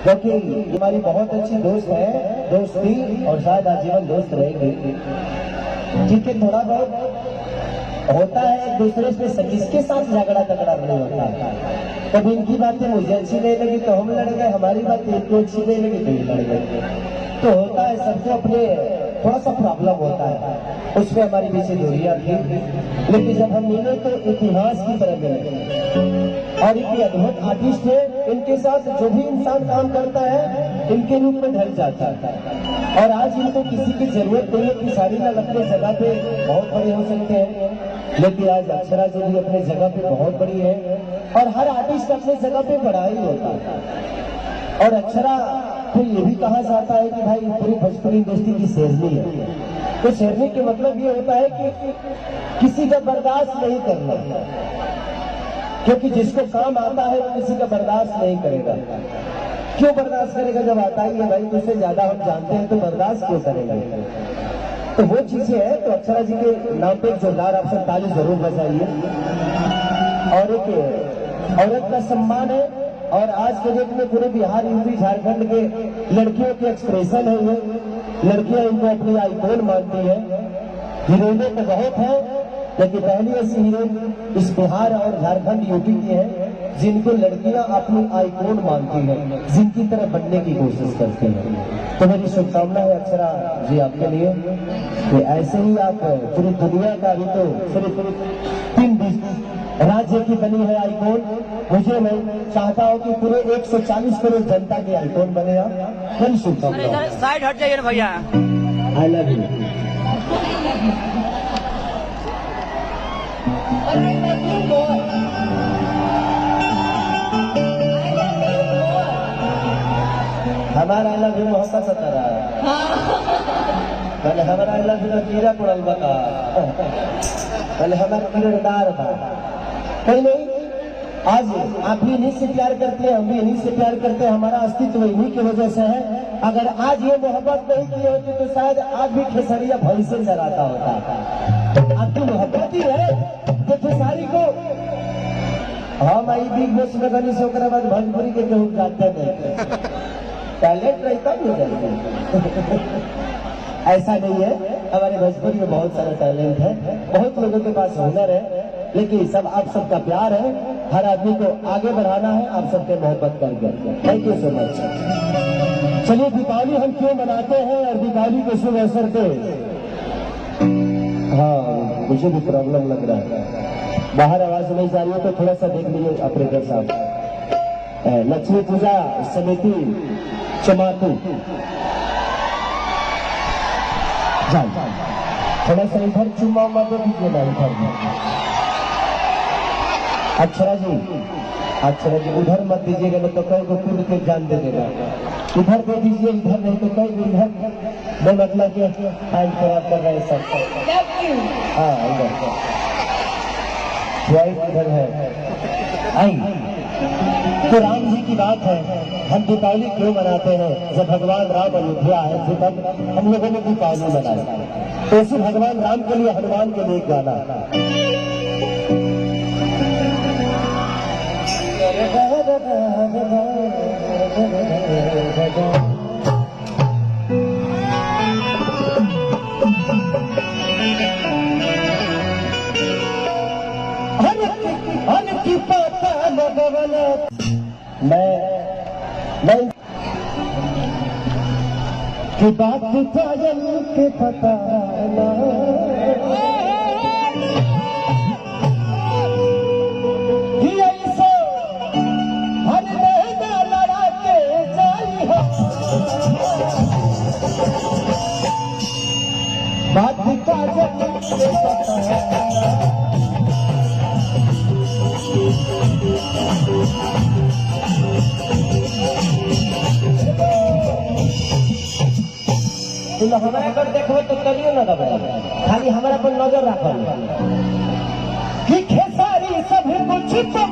क्योंकि हमारी बहुत अच्छी दोस्त है, दोस्त थी और शायद आजीवन दोस्त रहेगी। ठीक है, थोड़ा बहुत होता है एक दूसरे से, किसके साथ झगड़ा तगड़ा नहीं होता है। कभी इनकी बातें मुझे अच्छी नहीं लगी तो हम लड़ गए, हमारी बातें इनको अच्छी नहीं लगी तो ये लड़ गए। तो होता है, सबसे अपने थोड़ा सा प्रॉब्लम होता है, उसमें हमारी पीछे दूरियां थी। लेकिन जब हम मिले तो इतिहास की तरह मिले और इतने अद्भुत आर्टिस्ट है, इनके साथ जो भी इंसान काम करता है इनके रूप में ढल जाता है। और आज इनको किसी की जरूरत नहीं है कि सारी लाल अपने जगह पे बहुत बड़े हो सकते हैं, लेकिन आज अक्षरा जी भी अपने जगह पे बहुत बड़ी है और हर आर्टिस्ट अपने जगह पे बड़ा ही होता है। और अक्षरा को ये भी कहा जाता है कि भाई पूरी भोजपुरी इंडस्ट्री की शेरनी है। तो शेरनी के मतलब ये होता है कि किसी का बर्दाश्त नहीं करना, क्योंकि जिसको काम आता है वो किसी का बर्दाश्त नहीं करेगा। क्यों बर्दाश्त करेगा जब आता ही है भाई, तुझसे ज्यादा हम जानते हैं तो बर्दाश्त क्यों करेंगे। तो वो चीजें है। तो अक्षरा जी के नाम पे एक जोरदार आप सब ताली जरूर बजाइए। और एक औरत का सम्मान है और आज के डेट में पूरे बिहार, यूपी, झारखंड के लड़कियों के एक्सप्रेशन है ये, लड़कियां इनको अपनी आइकॉन मानती है। हीरोइनें तो बहुत है, लेकिन पहली ऐसी हीरोइन इस बिहार और झारखंड, यूपी की है जिनको लड़कियां अपनी आइकॉन मानती है, जिनकी तरह बनने की कोशिश करती है। तो मेरी शुभकामना है अक्षरा जी आपके लिए कि ऐसे ही आप पूरी दुनिया का भी तो सिर्फ 3 राज्य की बनी है आइकॉन, मुझे मैं चाहता हूँ कि पूरे 140 करोड़ जनता के आइकॉन बने आप। मेरी शुभकामना। साइड हट जाइए ना भैया। I love you. हमारा आई लव यू मोहब्बत से करा पहले हमारा आई लव यू कीड़ा पड़ल बता, पहले हमारा किरदार था। कोई नहीं, आज आप भी इन्हीं से प्यार करते हैं, हम भी इन्हीं से प्यार करते हैं, हमारा अस्तित्व इन्हीं की वजह से है। अगर आज ये मोहब्बत नहीं की होती तो शायद आज भी खेसरिया भैंस से चराता होता। आपकी मोहब्बत ही है तो खेसारी को हम आई बिग बॉस में बनी से बाद भोजपुरी के केहू जाते नहीं, टैलेंट रहता नहीं। ऐसा नहीं है, हमारे भोजपुरी में बहुत सारा टैलेंट है, बहुत लोगों के पास हुनर है, लेकिन सब आप सबका प्यार है। हर आदमी को आगे बढ़ाना है आप सबके मोहब्बत करके। Thank you so much. चलिए, दीपावली हम क्यों मनाते हैं और दीपावली के शुभ अवसर पे, हाँ मुझे भी प्रॉब्लम लग रहा है, बाहर आवाज नहीं जा रही है तो थोड़ा सा देख लीजिए ऑपरेटर साहब। लक्ष्मी पूजा समिति चमातू, थोड़ा सा इधर चुम्मा उम्मा दे दीजिए ना इधर। अक्षरा जी उधर मत दीजिएगा, नहीं तो कई को कूद के जान दे देगा। इधर दे दीजिए, इधर नहीं तो कई इधर दो, मतलब कि आज तो आप कर रहे सब। हाँ इधर है। आई तो राम जी की बात है, हम दीपावली क्यों मनाते हैं? जब भगवान राम अयोध्या आए थे तब हम लोगों ने दीपावली मनाई। तो उसी भगवान राम के लिए, हनुमान के लिए गाना मैं की बात पायल के पता लड़ा के जाई हो, बात पायल के पता हमारा पर देखो तो करियो ना दबा, खाली हमारा पर नजर रखो कि खेसारी सब कुछ तो